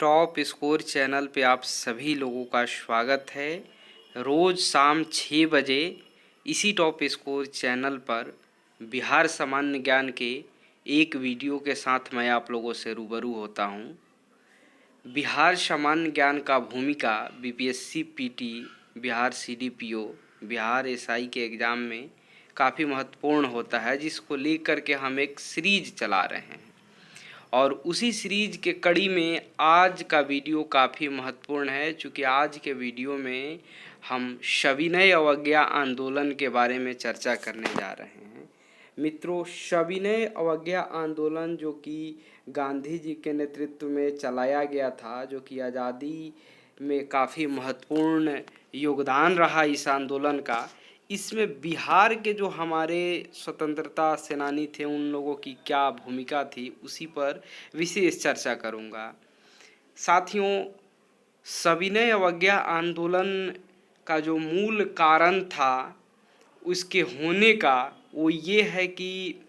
Top score channel पे आप सभी लोगों का स्वागत है। रोज़ शाम 6 बजे इसी टॉप स्कोर चैनल पर बिहार सामान्य ज्ञान के एक वीडियो के साथ मैं आप लोगों से रूबरू होता हूँ। बिहार सामान्य ज्ञान का भूमिका BPSC PT, Bihar CDPO, Bihar SI के एग्ज़ाम में काफ़ी महत्वपूर्ण होता है, जिसको लेकर के हम एक सीरीज चला रहे हैं। और उसी सीरीज के कड़ी में आज का वीडियो काफ़ी महत्वपूर्ण है, क्योंकि आज के वीडियो में हम सविनय अवज्ञा आंदोलन के बारे में चर्चा करने जा रहे हैं। मित्रों, सविनय अवज्ञा आंदोलन जो कि गांधी जी के नेतृत्व में चलाया गया था, जो कि आज़ादी में काफ़ी महत्वपूर्ण योगदान रहा इस आंदोलन का, इसमें बिहार के जो हमारे स्वतंत्रता सेनानी थे उन लोगों की क्या भूमिका थी, उसी पर विशेष चर्चा करूंगा। साथियों, सविनय अवज्ञा आंदोलन का जो मूल कारण था उसके होने का वो ये है कि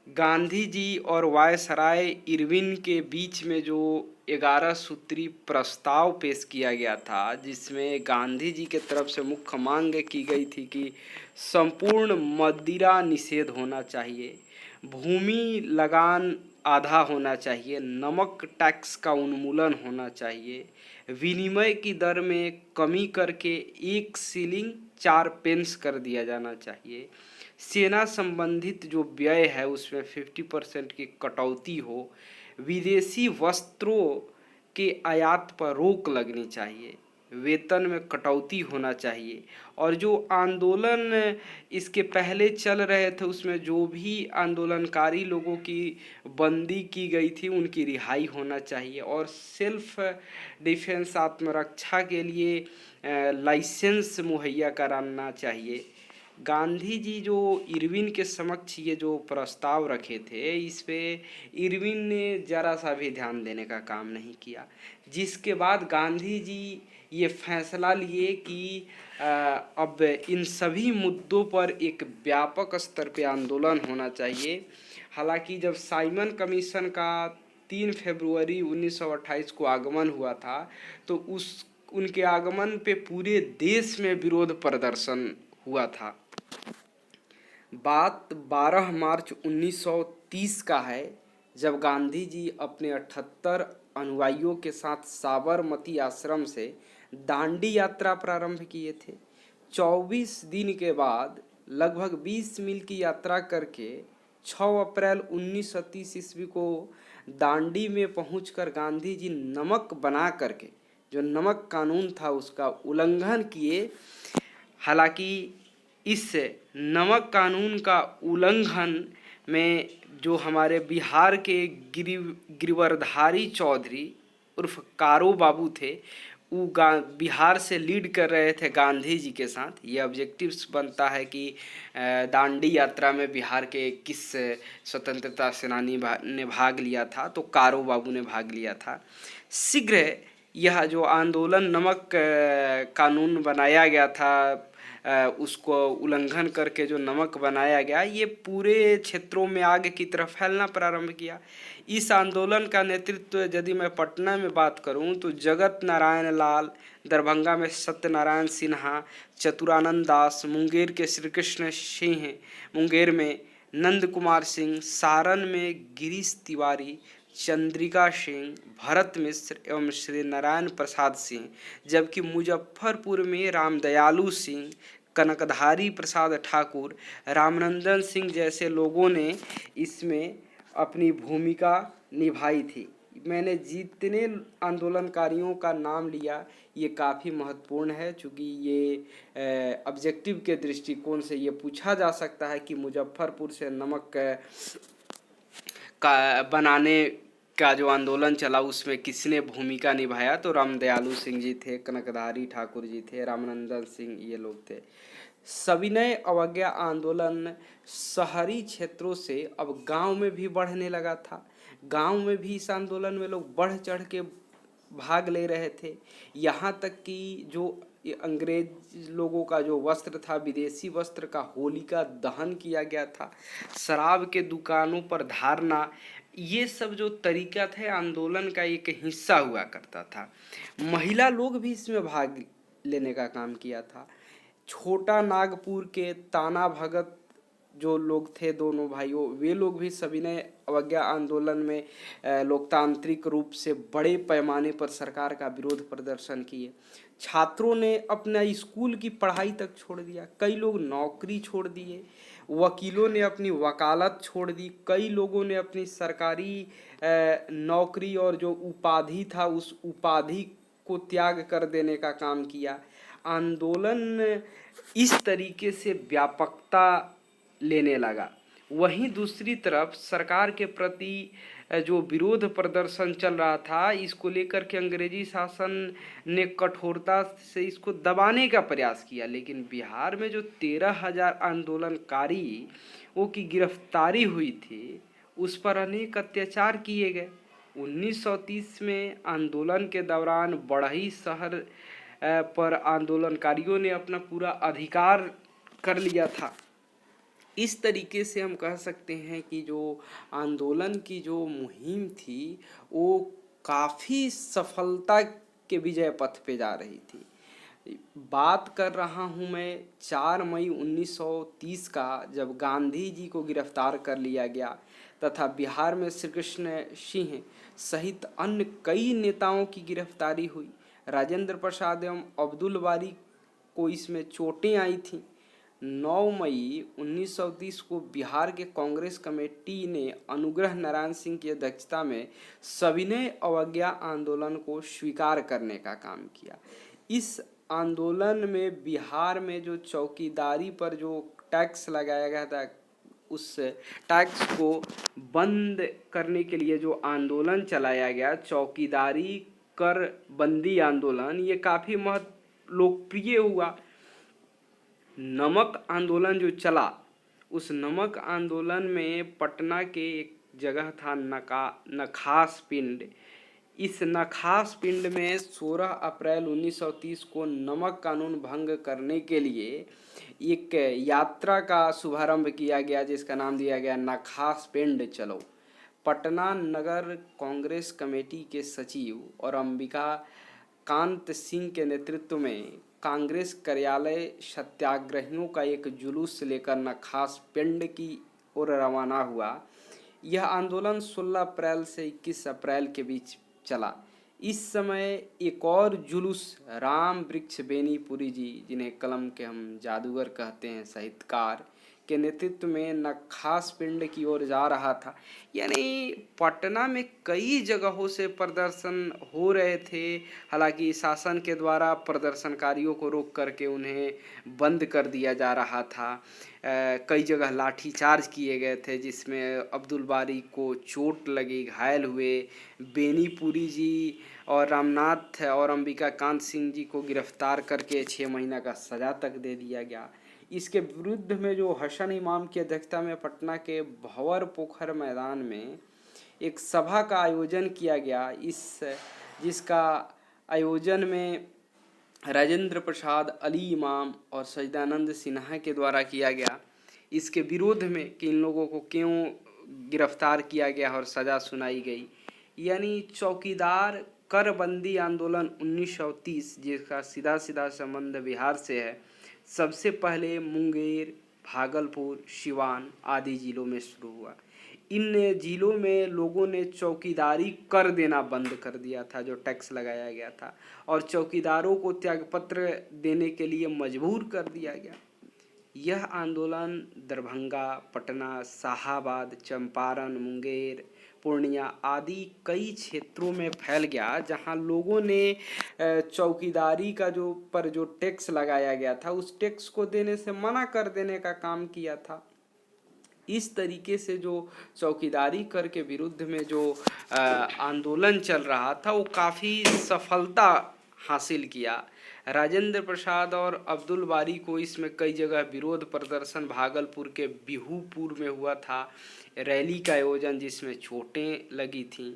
गांधी जी और वायसराय इरविन के बीच में जो 11 सूत्री प्रस्ताव पेश किया गया था, जिसमें गांधी जी के तरफ से मुख्य मांग की गई थी कि संपूर्ण मदिरा निषेध होना चाहिए, भूमि लगान आधा होना चाहिए, नमक टैक्स का उन्मूलन होना चाहिए, विनिमय की दर में कमी करके 1 शिलिंग 4 पेंस कर दिया जाना चाहिए, सेना संबंधित जो व्यय है उसमें 50% की कटौती हो, विदेशी वस्त्रों के आयात पर रोक लगनी चाहिए, वेतन में कटौती होना चाहिए, और जो आंदोलन इसके पहले चल रहे थे उसमें जो भी आंदोलनकारी लोगों की बंदी की गई थी उनकी रिहाई होना चाहिए, और सेल्फ डिफेंस आत्मरक्षा के लिए लाइसेंस मुहैया कराना चाहिए। गांधी जी जो इरविन के समक्ष ये जो प्रस्ताव रखे थे, इस पे इरविन ने ज़रा सा भी ध्यान देने का काम नहीं किया, जिसके बाद गांधी जी ये फैसला लिए कि अब इन सभी मुद्दों पर एक व्यापक स्तर पे आंदोलन होना चाहिए। हालांकि जब साइमन कमीशन का 3 फरवरी 1928 को आगमन हुआ था, तो उनके आगमन पे पूरे देश में विरोध प्रदर्शन हुआ था। बात 12 मार्च 1930 का है, जब गांधी जी अपने 78 अनुयायियों के साथ साबरमती आश्रम से दांडी यात्रा प्रारंभ किए थे। 24 दिन के बाद लगभग 20 मील की यात्रा करके 6 अप्रैल 1930 ईस्वी को दांडी में पहुंचकर गांधी जी नमक बना करके, जो नमक कानून था उसका उल्लंघन किए। हालांकि इस नमक कानून का उल्लंघन में जो हमारे बिहार के गिरिवरधारी चौधरी उर्फ कारो बाबू थे, वो बिहार से लीड कर रहे थे गांधी जी के साथ। ये ऑब्जेक्टिव्स बनता है कि दांडी यात्रा में बिहार के किस स्वतंत्रता सेनानी ने भाग लिया था, तो कारो बाबू ने भाग लिया था। शीघ्र यह जो आंदोलन नमक कानून बनाया गया था, उसको उल्लंघन करके जो नमक बनाया गया, ये पूरे क्षेत्रों में आग की तरह फैलना प्रारंभ किया। इस आंदोलन का नेतृत्व यदि मैं पटना में बात करूं तो जगत नारायण लाल, दरभंगा में सत्यनारायण सिन्हा, चतुरानंद दास, मुंगेर के श्री कृष्ण सिंह, मुंगेर में नंद कुमार सिंह, सारण में गिरीश तिवारी, चंद्रिका सिंह, भरत मिश्र एवं श्री नारायण प्रसाद सिंह, जबकि मुजफ्फरपुर में रामदयालु सिंह, कनकधारी प्रसाद ठाकुर, रामनंदन सिंह जैसे लोगों ने इसमें अपनी भूमिका निभाई थी। मैंने जितने आंदोलनकारियों का नाम लिया ये काफ़ी महत्वपूर्ण है, क्योंकि ये ऑब्जेक्टिव के दृष्टिकोण से ये पूछा जा सकता है कि मुजफ्फरपुर से नमक का बनाने का जो आंदोलन चला उसमें किसने भूमिका निभाया, तो रामदयालु सिंह जी थे, कनकधारी ठाकुर जी थे, रामनंदन सिंह, ये लोग थे। सविनय अवज्ञा आंदोलन शहरी क्षेत्रों से अब गांव में भी बढ़ने लगा था। गांव में भी इस आंदोलन में लोग बढ़ चढ़ के भाग ले रहे थे। यहाँ तक कि जो अंग्रेज लोगों का जो वस्त्र था, विदेशी वस्त्र का होलिका दहन किया गया था। शराब के दुकानों पर धारणा, ये सब जो तरीका थे आंदोलन का एक हिस्सा हुआ करता था। महिला लोग भी इसमें भाग लेने का काम किया था। छोटा नागपुर के ताना भगत जो लोग थे, दोनों भाइयों, वे लोग भी सभी ने अवज्ञा आंदोलन में लोकतांत्रिक रूप से बड़े पैमाने पर सरकार का विरोध प्रदर्शन किए। छात्रों ने अपना स्कूल की पढ़ाई तक छोड़ दिया, कई लोग नौकरी छोड़ दिए, वकीलों ने अपनी वकालत छोड़ दी, कई लोगों ने अपनी सरकारी नौकरी और जो उपाधि था उस उपाधि को त्याग कर देने का काम किया। आंदोलन इस तरीके से व्यापकता लेने लगा। वहीं दूसरी तरफ सरकार के प्रति जो विरोध प्रदर्शन चल रहा था, इसको लेकर के अंग्रेजी शासन ने कठोरता से इसको दबाने का प्रयास किया, लेकिन बिहार में जो 13,000 आंदोलनकारी वो की गिरफ्तारी हुई थी, उस पर अनेक अत्याचार किए गए। 1930 में आंदोलन के दौरान बढ़ई शहर पर आंदोलनकारियों ने अपना पूरा अधिकार कर लिया था। इस तरीके से हम कह सकते हैं कि जो आंदोलन की जो मुहिम थी वो काफ़ी सफलता के विजय पथ पे जा रही थी। बात कर रहा हूँ मैं 4 मई 1930 का, जब गांधी जी को गिरफ्तार कर लिया गया तथा बिहार में श्री कृष्ण सिंह सहित अन्य कई नेताओं की गिरफ्तारी हुई। राजेंद्र प्रसाद एवं अब्दुल बारी को इसमें चोटें आई थीं। 9 मई 1930 को बिहार के कांग्रेस कमेटी ने अनुग्रह नारायण सिंह की अध्यक्षता में सविनय अवज्ञा आंदोलन को स्वीकार करने का काम किया। इस आंदोलन में बिहार में जो चौकीदारी पर जो टैक्स लगाया गया था, उस टैक्स को बंद करने के लिए जो आंदोलन चलाया गया, चौकीदारी कर बंदी आंदोलन, ये काफ़ी लोकप्रिय हुआ। नमक आंदोलन जो चला, उस नमक आंदोलन में पटना के एक जगह था नखास पिंड। इस नखास पिंड में 16 अप्रैल 1930 को नमक कानून भंग करने के लिए एक यात्रा का शुभारंभ किया गया, जिसका नाम दिया गया नखास पिंड चलो। पटना नगर कांग्रेस कमेटी के सचिव और अंबिका कांत सिंह के नेतृत्व में कांग्रेस कार्यालय सत्याग्रहियों का एक जुलूस लेकर नखास पिंड की ओर रवाना हुआ। यह आंदोलन 16 अप्रैल से 21 अप्रैल के बीच चला। इस समय एक और जुलूस राम वृक्ष बेनीपुरी जी, जिन्हें कलम के हम जादूगर कहते हैं, साहित्यकार, के नेतृत्व में नखास पिंड की ओर जा रहा था। यानी पटना में कई जगहों से प्रदर्शन हो रहे थे। हालांकि शासन के द्वारा प्रदर्शनकारियों को रोक करके उन्हें बंद कर दिया जा रहा था। कई जगह लाठीचार्ज किए गए थे, जिसमें अब्दुल बारी को चोट लगी, घायल हुए। बेनीपुरी जी और रामनाथ और अंबिका कांत सिंह जी को गिरफ्तार करके 6 महीना का सज़ा तक दे दिया गया। इसके विरुद्ध में जो हसन इमाम की अध्यक्षता में पटना के भंवर पोखर मैदान में एक सभा का आयोजन किया गया, जिसका आयोजन में राजेंद्र प्रसाद, अली इमाम और सच्चिदानंद सिन्हा के द्वारा किया गया। इसके विरोध में कि इन लोगों को क्यों गिरफ्तार किया गया और सज़ा सुनाई गई। यानी चौकीदार कर बंदी आंदोलन 1930, जिसका सीधा सीधा संबंध बिहार से है, सबसे पहले मुंगेर, भागलपुर, सिवान आदि जिलों में शुरू हुआ। इन जिलों में लोगों ने चौकीदारी कर देना बंद कर दिया था, जो टैक्स लगाया गया था, और चौकीदारों को त्यागपत्र देने के लिए मजबूर कर दिया गया। यह आंदोलन दरभंगा, पटना, शाहाबाद, चंपारण, मुंगेर, पूर्णिया आदि कई क्षेत्रों में फैल गया, जहां लोगों ने चौकीदारी का जो टैक्स लगाया गया था, उस टैक्स को देने से मना कर देने का काम किया था। इस तरीके से जो चौकीदारी कर के विरुद्ध में जो आंदोलन चल रहा था, वो काफ़ी सफलता हासिल किया। राजेंद्र प्रसाद और अब्दुल बारी को इसमें कई जगह विरोध प्रदर्शन, भागलपुर के बिहूपुर में हुआ था रैली का आयोजन, जिसमें चोटें लगी थीं।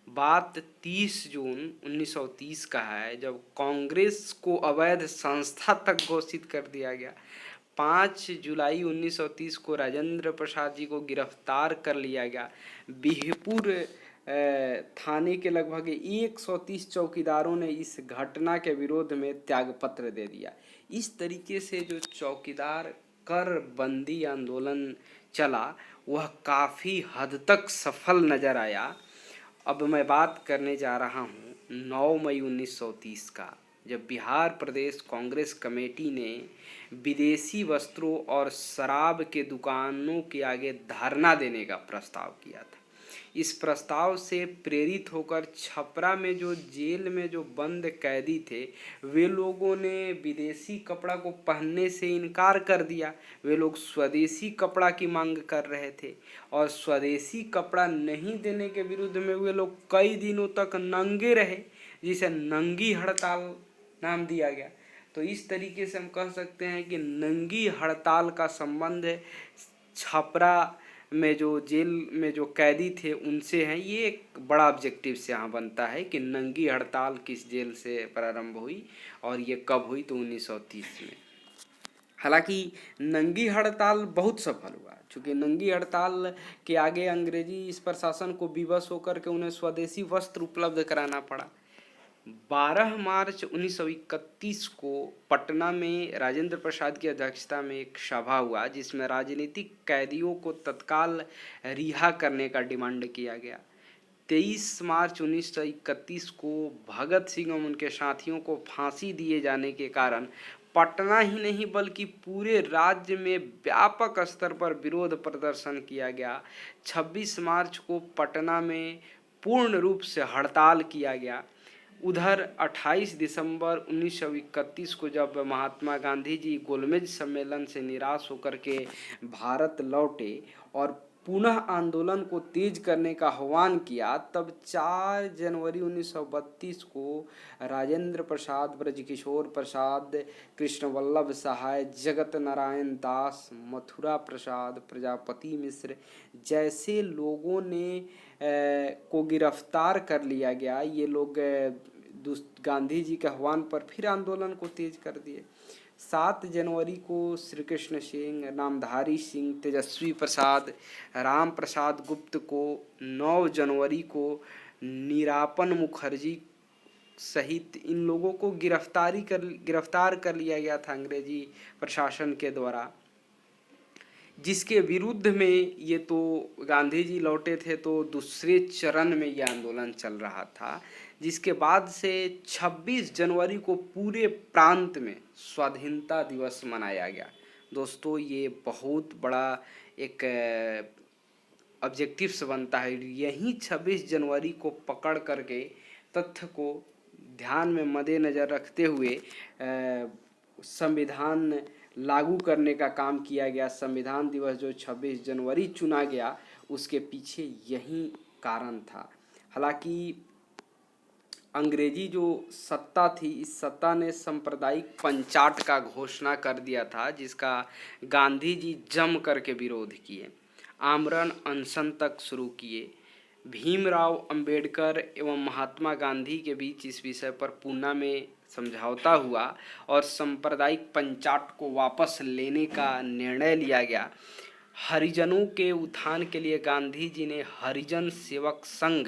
बात 30 जून 1930 का है, जब कांग्रेस को अवैध संस्था तक घोषित कर दिया गया। 5 जुलाई 1930 को राजेंद्र प्रसाद जी को गिरफ्तार कर लिया गया। बिहपुर थाने के लगभग 130 चौकीदारों ने इस घटना के विरोध में त्यागपत्र दे दिया। इस तरीके से जो चौकीदार कर बंदी आंदोलन चला वह काफ़ी हद तक सफल नज़र आया। अब मैं बात करने जा रहा हूँ 9 मई 1930 का, जब बिहार प्रदेश कांग्रेस कमेटी ने विदेशी वस्त्रों और शराब के दुकानों के आगे धरना देने का प्रस्ताव किया था। इस प्रस्ताव से प्रेरित होकर छपरा में जो जेल में जो बंद कैदी थे वे लोगों ने विदेशी कपड़ा को पहनने से इनकार कर दिया। वे लोग स्वदेशी कपड़ा की मांग कर रहे थे और स्वदेशी कपड़ा नहीं देने के विरुद्ध में वे लोग कई दिनों तक नंगे रहे, जिसे नंगी हड़ताल नाम दिया गया। तो इस तरीके से हम कह सकते हैं कि नंगी हड़ताल का संबंध छपरा में जो जेल में जो कैदी थे उनसे हैं। ये एक बड़ा ऑब्जेक्टिव से यहाँ बनता है कि नंगी हड़ताल किस जेल से प्रारंभ हुई और ये कब हुई, तो 1930 में। हालांकि नंगी हड़ताल बहुत सफल हुआ, चूँकि नंगी हड़ताल के आगे अंग्रेजी इस प्रशासन को विवश होकर के उन्हें स्वदेशी वस्त्र उपलब्ध कराना पड़ा। 12 मार्च 1931 को पटना में राजेंद्र प्रसाद की अध्यक्षता में एक सभा हुआ जिसमें राजनीतिक कैदियों को तत्काल रिहा करने का डिमांड किया गया। 23 मार्च 1931 को भगत सिंह और उनके साथियों को फांसी दिए जाने के कारण पटना ही नहीं बल्कि पूरे राज्य में व्यापक स्तर पर विरोध प्रदर्शन किया गया। 26 मार्च को पटना में पूर्ण रूप से हड़ताल किया गया। उधर 28 दिसंबर 1931 को जब महात्मा गांधी जी गोलमेज सम्मेलन से निराश होकर के भारत लौटे और पुनः आंदोलन को तेज करने का आह्वान किया, तब 4 जनवरी 1932 को राजेंद्र प्रसाद, ब्रजकिशोर प्रसाद, कृष्ण वल्लभ सहाय, जगत नारायण दास, मथुरा प्रसाद, प्रजापति मिश्र जैसे लोगों ने को गिरफ्तार कर लिया गया। ये लोग गांधी जी के आह्वान पर फिर आंदोलन को तेज कर दिए। 7 जनवरी को श्री कृष्ण सिंह, नामधारी सिंह, तेजस्वी प्रसाद, राम प्रसाद गुप्त को, 9 जनवरी को निरापन मुखर्जी सहित इन लोगों को गिरफ्तार कर लिया गया था अंग्रेजी प्रशासन के द्वारा, जिसके विरुद्ध में ये तो गांधी जी लौटे थे तो दूसरे चरण में ये आंदोलन चल रहा था, जिसके बाद से 26 जनवरी को पूरे प्रांत में स्वाधीनता दिवस मनाया गया। दोस्तों, ये बहुत बड़ा एक ऑब्जेक्टिव्स बनता है। यही 26 जनवरी को पकड़ करके तथ्य को ध्यान में मद्देनज़र रखते हुए संविधान लागू करने का काम किया गया। संविधान दिवस जो 26 जनवरी चुना गया उसके पीछे यही कारण था। हालांकि अंग्रेजी जो सत्ता थी, इस सत्ता ने सांप्रदायिक पंचाट का घोषणा कर दिया था, जिसका गांधी जी जम करके विरोध किए, आमरण अनशन तक शुरू किए। भीमराव अंबेडकर एवं महात्मा गांधी के बीच इस विषय पर पूना में समझौता हुआ और सांप्रदायिक पंचाट को वापस लेने का निर्णय लिया गया। हरिजनों के उत्थान के लिए गांधी जी ने हरिजन सेवक संघ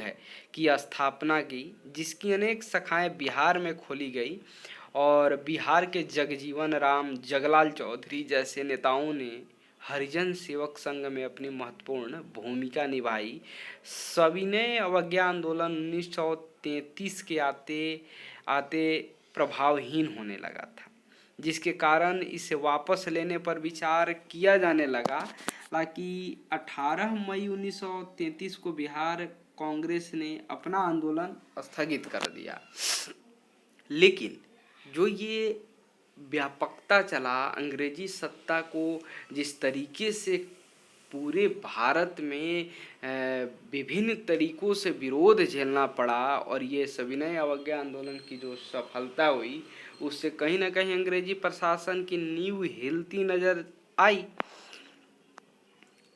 की स्थापना की, जिसकी अनेक शाखाएं बिहार में खोली गई और बिहार के जगजीवन राम, जगलाल चौधरी जैसे नेताओं ने हरिजन सेवक संघ में अपनी महत्वपूर्ण भूमिका निभाई। सविनय अवज्ञा आंदोलन 1933 के आते प्रभावहीन होने लगा था, जिसके कारण इसे वापस लेने पर विचार किया जाने लगा। हालांकि 18 मई 1933 को बिहार कांग्रेस ने अपना आंदोलन स्थगित कर दिया। लेकिन जो ये व्यापकता चला, अंग्रेजी सत्ता को जिस तरीके से पूरे भारत में विभिन्न तरीकों से विरोध झेलना पड़ा और ये सविनय अवज्ञा आंदोलन की जो सफलता हुई, उससे कहीं ना कहीं अंग्रेजी प्रशासन की नींव हिलती नजर आई।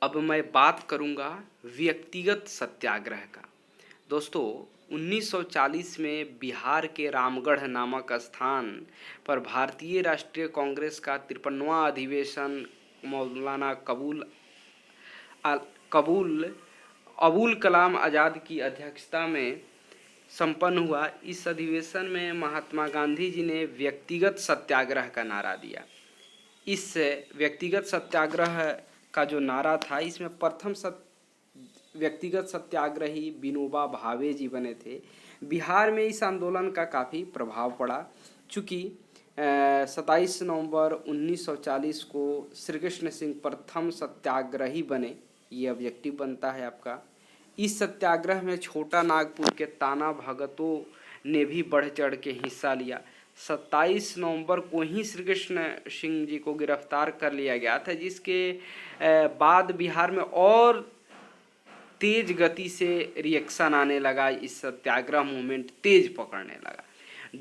अब मैं बात करूंगा व्यक्तिगत सत्याग्रह का। दोस्तों, 1940 में बिहार के रामगढ़ नामक स्थान पर भारतीय राष्ट्रीय कांग्रेस का 53वां अधिवेशन मौलाना कबूल अबुल कलाम आज़ाद की अध्यक्षता में संपन्न हुआ। इस अधिवेशन में महात्मा गांधी जी ने व्यक्तिगत सत्याग्रह का नारा दिया। इस व्यक्तिगत सत्याग्रह का जो नारा था, इसमें प्रथम व्यक्तिगत सत्याग्रही विनोबा भावे जी बने थे। बिहार में इस आंदोलन का काफ़ी प्रभाव पड़ा, चूँकि 27 नवंबर 1940 को श्री कृष्ण सिंह प्रथम सत्याग्रही बने। ये ऑब्जेक्टिव बनता है आपका। इस सत्याग्रह में छोटा नागपुर के ताना भगतों ने भी बढ़ चढ़ के हिस्सा लिया। 27 नवंबर को ही श्री कृष्ण सिंह जी को गिरफ्तार कर लिया गया था, जिसके बाद बिहार में और तेज गति से रिएक्शन आने लगा। इस सत्याग्रह मूवमेंट तेज पकड़ने लगा।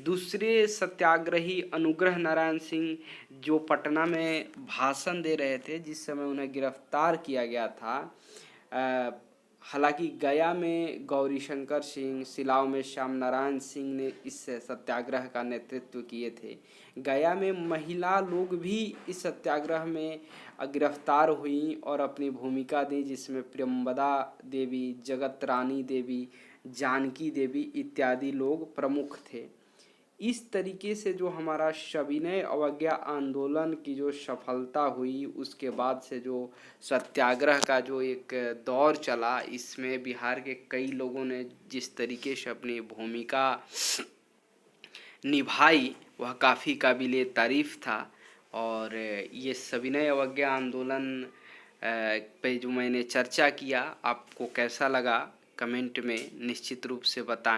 दूसरे सत्याग्रही अनुग्रह नारायण सिंह जो पटना में भाषण दे रहे थे, जिस समय उन्हें गिरफ्तार किया गया था। हालांकि गया में गौरी शंकर सिंह, सिलाव में श्याम नारायण सिंह ने इस सत्याग्रह का नेतृत्व किए थे। गया में महिला लोग भी इस सत्याग्रह में गिरफ्तार हुई और अपनी भूमिका दी, जिसमें प्रियंवदा देवी, जगत रानी देवी, जानकी देवी इत्यादि लोग प्रमुख थे। इस तरीके से जो हमारा सविनय अवज्ञा आंदोलन की जो सफलता हुई, उसके बाद से जो सत्याग्रह का जो एक दौर चला, इसमें बिहार के कई लोगों ने जिस तरीके से अपनी भूमिका निभाई वह काफ़ी काबिले तारीफ़ था। और ये सविनय अवज्ञा आंदोलन पे जो मैंने चर्चा किया, आपको कैसा लगा कमेंट में निश्चित रूप से बताएं।